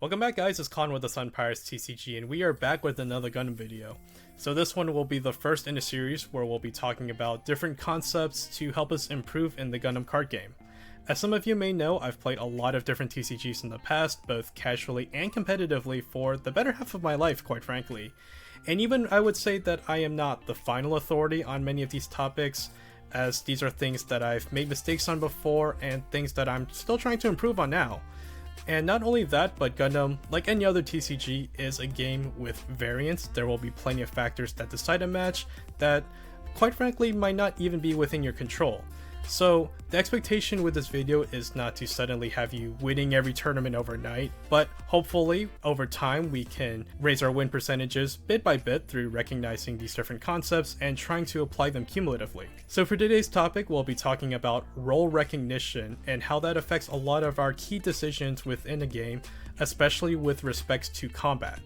Welcome back guys, it's Con with the Sun Pirates TCG and we are back with another Gundam video. So this one will be the first in a series where we'll be talking about different concepts to help us improve in the Gundam Card Game. As some of you may know, I've played a lot of different TCGs in the past, both casually and competitively for the better half of my life, quite frankly. And even I would say that I am not the final authority on many of these topics, as these are things that I've made mistakes on before and things that I'm still trying to improve on now. And not only that, but Gundam, like any other TCG, is a game with variance. There will be plenty of factors that decide a match that, quite frankly, might not even be within your control. So the expectation with this video is not to suddenly have you winning every tournament overnight, but hopefully over time we can raise our win percentages bit by bit through recognizing these different concepts and trying to apply them cumulatively. So for today's topic, we'll be talking about role recognition and how that affects a lot of our key decisions within a game, especially with respects to combat.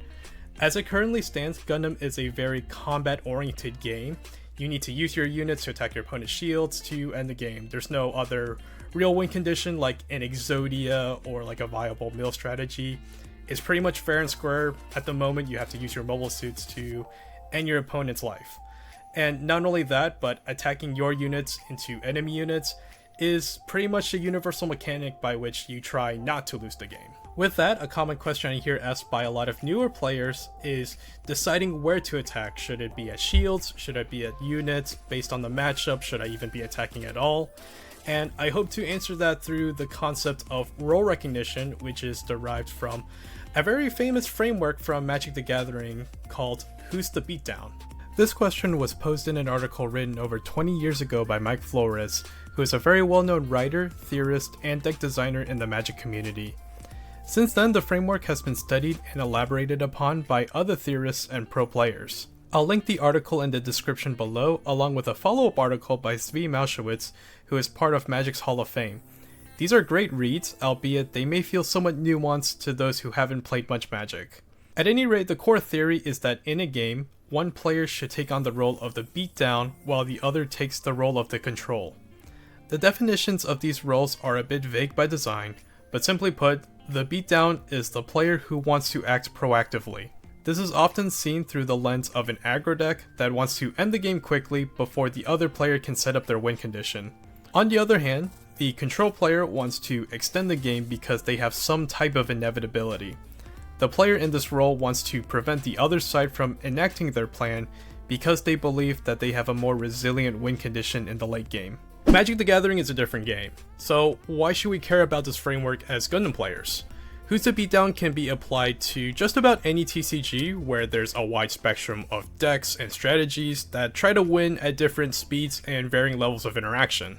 As it currently stands, Gundam is a very combat-oriented game. You need to use your units to attack your opponent's shields to end the game. There's no other real win condition like an Exodia or like a viable mill strategy. It's pretty much fair and square. At the moment, you have to use your mobile suits to end your opponent's life. And not only that, but attacking your units into enemy units is pretty much a universal mechanic by which you try not to lose the game. With that, a common question I hear asked by a lot of newer players is deciding where to attack. Should it be at shields? Should it be at units? Based on the matchup, should I even be attacking at all? And I hope to answer that through the concept of role recognition, which is derived from a very famous framework from Magic the Gathering called Who's the Beatdown? This question was posed in an article written over 20 years ago by Mike Flores, who is a very well-known writer, theorist, and deck designer in the Magic community. Since then, the framework has been studied and elaborated upon by other theorists and pro players. I'll link the article in the description below, along with a follow-up article by Zvi Mauschewitz, who is part of Magic's Hall of Fame. These are great reads, albeit they may feel somewhat nuanced to those who haven't played much Magic. At any rate, the core theory is that in a game, one player should take on the role of the beatdown, while the other takes the role of the control. The definitions of these roles are a bit vague by design, but simply put, the beatdown is the player who wants to act proactively. This is often seen through the lens of an aggro deck that wants to end the game quickly before the other player can set up their win condition. On the other hand, the control player wants to extend the game because they have some type of inevitability. The player in this role wants to prevent the other side from enacting their plan because they believe that they have a more resilient win condition in the late game. Magic the Gathering is a different game, so why should we care about this framework as Gundam players? Who's the Beatdown can be applied to just about any TCG where there's a wide spectrum of decks and strategies that try to win at different speeds and varying levels of interaction.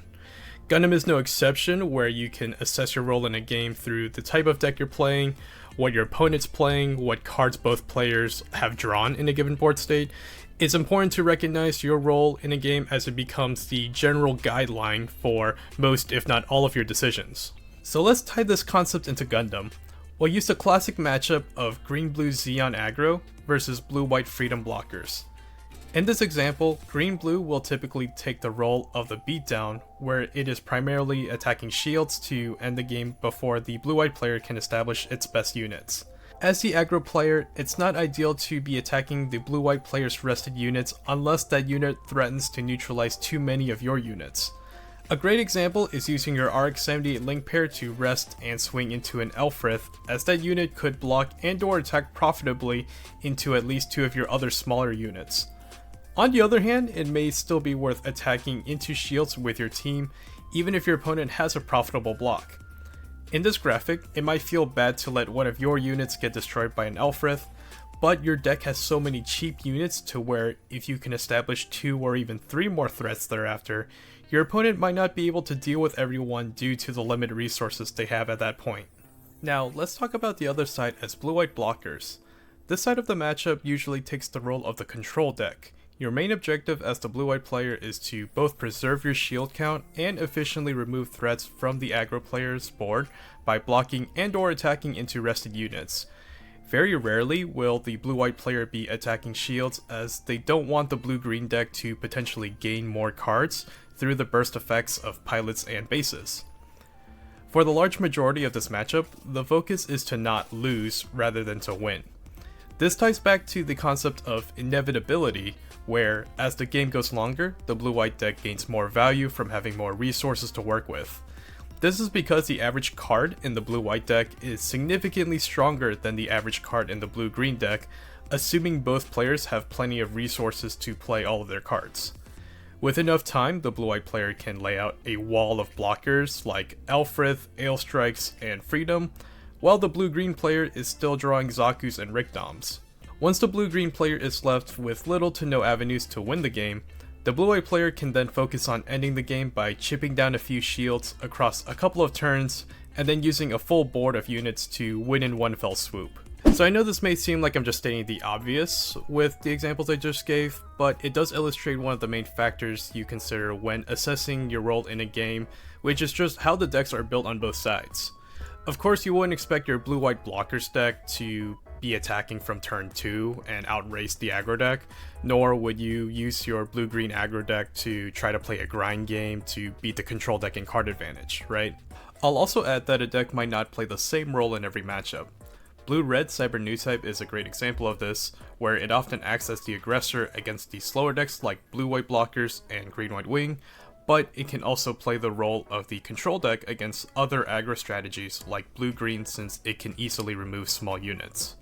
Gundam is no exception, where you can assess your role in a game through the type of deck you're playing, what your opponent's playing, what cards both players have drawn in a given board state. It's important to recognize your role in a game as it becomes the general guideline for most, if not all, of your decisions. So let's tie this concept into Gundam. We'll use the classic matchup of Green-Blue Zeon Aggro versus Blue-White Freedom Blockers. In this example, Green-Blue will typically take the role of the beatdown, where it is primarily attacking shields to end the game before the Blue-White player can establish its best units. As the aggro player, it's not ideal to be attacking the blue-white player's rested units unless that unit threatens to neutralize too many of your units. A great example is using your RX-78 link pair to rest and swing into an Elfrith, as that unit could block and or attack profitably into at least two of your other smaller units. On the other hand, it may still be worth attacking into shields with your team, even if your opponent has a profitable block. In this graphic, it might feel bad to let one of your units get destroyed by an Elfrith, but your deck has so many cheap units to where if you can establish 2 or even 3 more threats thereafter, your opponent might not be able to deal with everyone due to the limited resources they have at that point. Now, let's talk about the other side as blue-white blockers. This side of the matchup usually takes the role of the control deck. Your main objective as the blue-white player is to both preserve your shield count and efficiently remove threats from the aggro player's board by blocking and or attacking into rested units. Very rarely will the blue-white player be attacking shields, as they don't want the blue-green deck to potentially gain more cards through the burst effects of pilots and bases. For the large majority of this matchup, the focus is to not lose rather than to win. This ties back to the concept of inevitability, where as the game goes longer, the blue-white deck gains more value from having more resources to work with. This is because the average card in the blue-white deck is significantly stronger than the average card in the blue-green deck, assuming both players have plenty of resources to play all of their cards. With enough time, the blue-white player can lay out a wall of blockers like Elfrith, Ailstrikes, and Freedom, while the blue-green player is still drawing Zaku's and Rickdoms. Once the blue-green player is left with little to no avenues to win the game, the blue-white player can then focus on ending the game by chipping down a few shields across a couple of turns, and then using a full board of units to win in one fell swoop. So I know this may seem like I'm just stating the obvious with the examples I just gave, but it does illustrate one of the main factors you consider when assessing your role in a game, which is just how the decks are built on both sides. Of course, you wouldn't expect your blue-white blockers deck to be attacking from turn 2 and outrace the aggro deck, nor would you use your blue-green aggro deck to try to play a grind game to beat the control deck in card advantage, right? I'll also add that a deck might not play the same role in every matchup. Blue-red Cyber New Type is a great example of this, where it often acts as the aggressor against the slower decks like blue-white blockers and green-white wing, but it can also play the role of the control deck against other aggro strategies like blue-green since it can easily remove small units.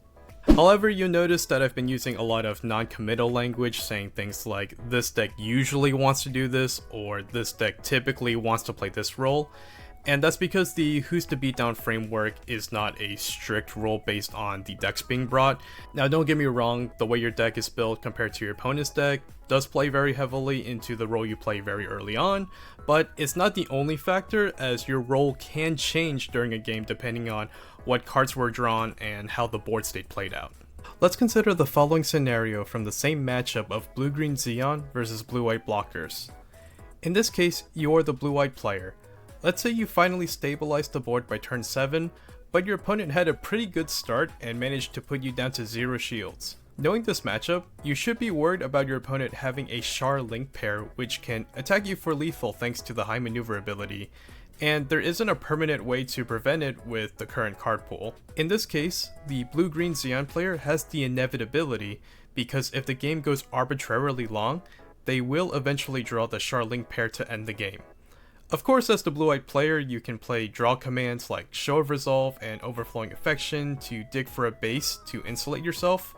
However, you'll notice that I've been using a lot of non-committal language, saying things like this deck usually wants to do this, or this deck typically wants to play this role, and that's because the Who's to Beatdown framework is not a strict rule based on the decks being brought. Now don't get me wrong, the way your deck is built compared to your opponent's deck does play very heavily into the role you play very early on, but it's not the only factor, as your role can change during a game depending on what cards were drawn and how the board state played out. Let's consider the following scenario from the same matchup of blue-green Xeon versus blue-white blockers. In this case, you're the blue-white player. Let's say you finally stabilized the board by turn 7, but your opponent had a pretty good start and managed to put you down to 0 shields. Knowing this matchup, you should be worried about your opponent having a Char Link pair which can attack you for lethal thanks to the high maneuverability, and there isn't a permanent way to prevent it with the current card pool. In this case, the blue-green Xeon player has the inevitability, because if the game goes arbitrarily long, they will eventually draw the Char Link pair to end the game. Of course, as the blue-white player, you can play draw commands like Show of Resolve and Overflowing Affection to dig for a base to insulate yourself,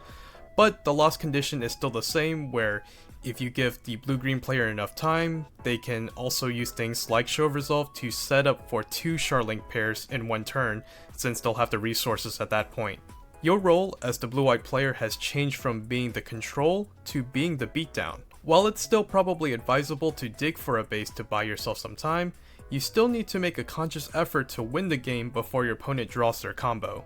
but the loss condition is still the same, where if you give the blue-green player enough time, they can also use things like Show of Resolve to set up for 2 Char Link pairs in one turn, since they'll have the resources at that point. Your role as the blue-white player has changed from being the control to being the beatdown. While it's still probably advisable to dig for a base to buy yourself some time, you still need to make a conscious effort to win the game before your opponent draws their combo.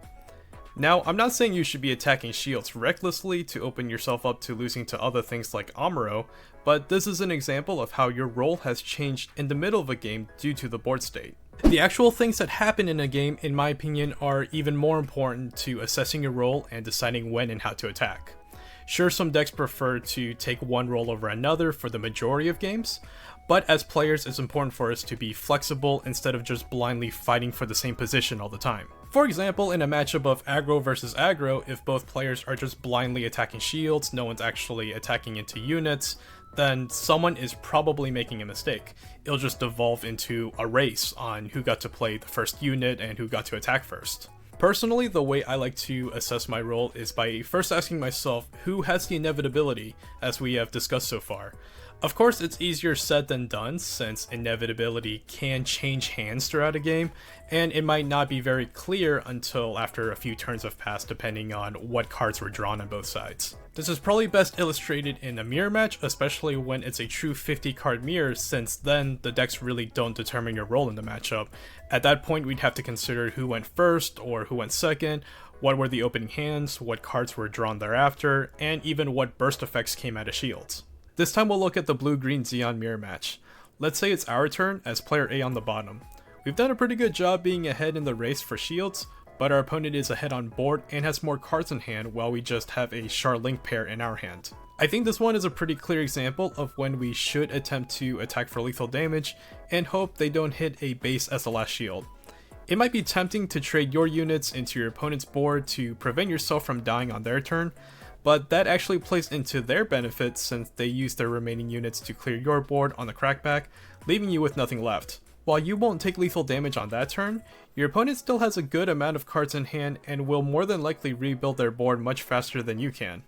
Now, I'm not saying you should be attacking shields recklessly to open yourself up to losing to other things like Amuro, but this is an example of how your role has changed in the middle of a game due to the board state. The actual things that happen in a game, in my opinion, are even more important to assessing your role and deciding when and how to attack. Sure, some decks prefer to take one role over another for the majority of games, but as players it's important for us to be flexible instead of just blindly fighting for the same position all the time. For example, in a matchup of aggro versus aggro, if both players are just blindly attacking shields, no one's actually attacking into units, then someone is probably making a mistake. It'll just devolve into a race on who got to play the first unit and who got to attack first. Personally, the way I like to assess my role is by first asking myself who has the inevitability, as we have discussed so far. Of course, it's easier said than done, since inevitability can change hands throughout a game, and it might not be very clear until after a few turns have passed depending on what cards were drawn on both sides. This is probably best illustrated in a mirror match, especially when it's a true 50 card mirror, since then the decks really don't determine your role in the matchup. At that point, we'd have to consider who went first or who went second, what were the opening hands, what cards were drawn thereafter, and even what burst effects came out of shields. This time we'll look at the blue-green Xeon mirror match. Let's say it's our turn as player A on the bottom. We've done a pretty good job being ahead in the race for shields, but our opponent is ahead on board and has more cards in hand while we just have a Char Link pair in our hand. I think this one is a pretty clear example of when we should attempt to attack for lethal damage and hope they don't hit a base as the last shield. It might be tempting to trade your units into your opponent's board to prevent yourself from dying on their turn, but that actually plays into their benefit since they use their remaining units to clear your board on the crackback, leaving you with nothing left. While you won't take lethal damage on that turn, your opponent still has a good amount of cards in hand and will more than likely rebuild their board much faster than you can.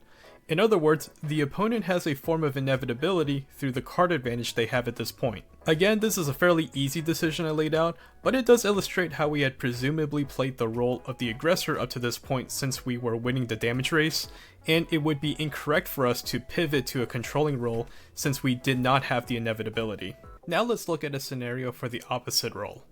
In other words, the opponent has a form of inevitability through the card advantage they have at this point. Again, this is a fairly easy decision I laid out, but it does illustrate how we had presumably played the role of the aggressor up to this point since we were winning the damage race, and it would be incorrect for us to pivot to a controlling role since we did not have the inevitability. Now let's look at a scenario for the opposite role.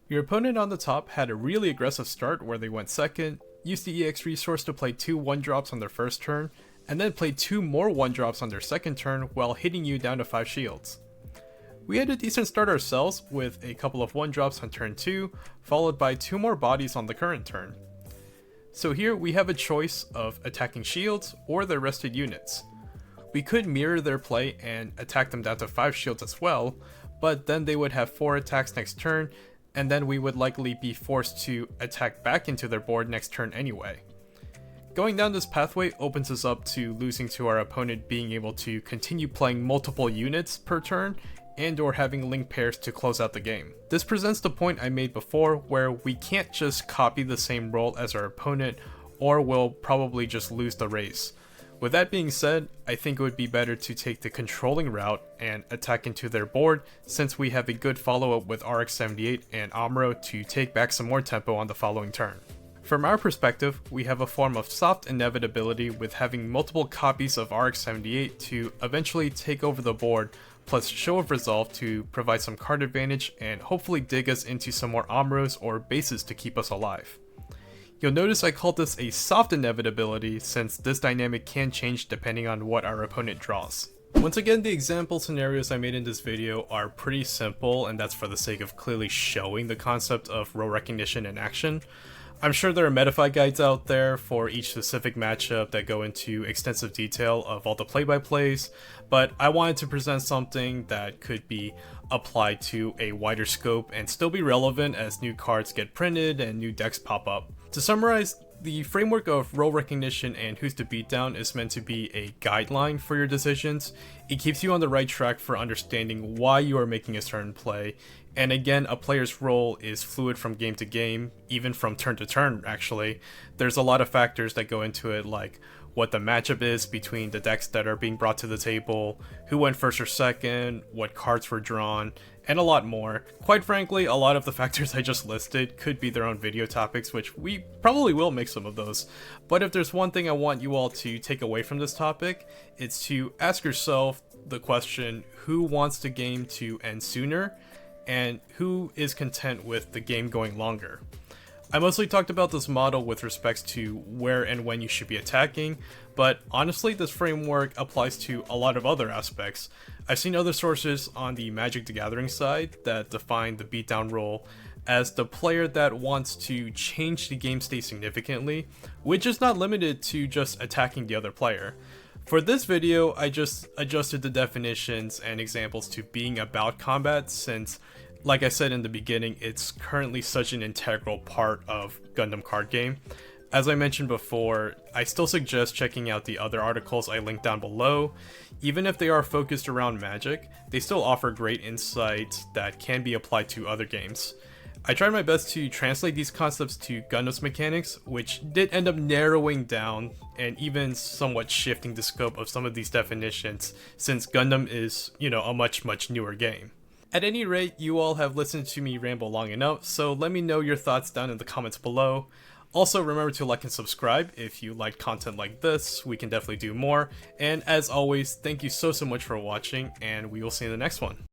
Your opponent on the top had a really aggressive start where they went second, used the EX resource to play 2 1-drops on their first turn, and then played 2 more 1-drops on their second turn while hitting you down to 5 shields. We had a decent start ourselves with a couple of 1-drops on turn 2, followed by 2 more bodies on the current turn. So here we have a choice of attacking shields or their rested units. We could mirror their play and attack them down to 5 shields as well, but then they would have 4 attacks next turn, and then we would likely be forced to attack back into their board next turn anyway. Going down this pathway opens us up to losing to our opponent being able to continue playing multiple units per turn and or having link pairs to close out the game. This presents the point I made before where we can't just copy the same role as our opponent or we'll probably just lose the race. With that being said, I think it would be better to take the controlling route and attack into their board since we have a good follow-up with RX-78 and Amuro to take back some more tempo on the following turn. From our perspective, we have a form of soft inevitability with having multiple copies of RX-78 to eventually take over the board, plus Show of Resolve to provide some card advantage and hopefully dig us into some more Amuros or bases to keep us alive. You'll notice I called this a soft inevitability since this dynamic can change depending on what our opponent draws. Once again, the example scenarios I made in this video are pretty simple, and that's for the sake of clearly showing the concept of role recognition in action. I'm sure there are metafight guides out there for each specific matchup that go into extensive detail of all the play-by-plays, but I wanted to present something that could be applied to a wider scope and still be relevant as new cards get printed and new decks pop up. To summarize, the framework of role recognition and who's to beatdown is meant to be a guideline for your decisions. It keeps you on the right track for understanding why you are making a certain play, and again, a player's role is fluid from game to game, even from turn to turn actually. There's a lot of factors that go into it, like what the matchup is between the decks that are being brought to the table, who went first or second, what cards were drawn, and a lot more. Quite frankly, a lot of the factors I just listed could be their own video topics, which we probably will make some of those. But if there's one thing I want you all to take away from this topic, it's to ask yourself the question, who wants the game to end sooner, and who is content with the game going longer? I mostly talked about this model with respects to where and when you should be attacking, but honestly this framework applies to a lot of other aspects. I've seen other sources on the Magic the Gathering side that define the beatdown role as the player that wants to change the game state significantly, which is not limited to just attacking the other player. For this video, I just adjusted the definitions and examples to being about combat since, like I said in the beginning, it's currently such an integral part of Gundam Card Game. As I mentioned before, I still suggest checking out the other articles I linked down below. Even if they are focused around Magic, they still offer great insights that can be applied to other games. I tried my best to translate these concepts to Gundam's mechanics, which did end up narrowing down and even somewhat shifting the scope of some of these definitions, since Gundam is, a much newer game. At any rate, you all have listened to me ramble long enough, so let me know your thoughts down in the comments below. Also, remember to like and subscribe if you like content like this. We can definitely do more. And as always, thank you so much for watching, and we will see you in the next one.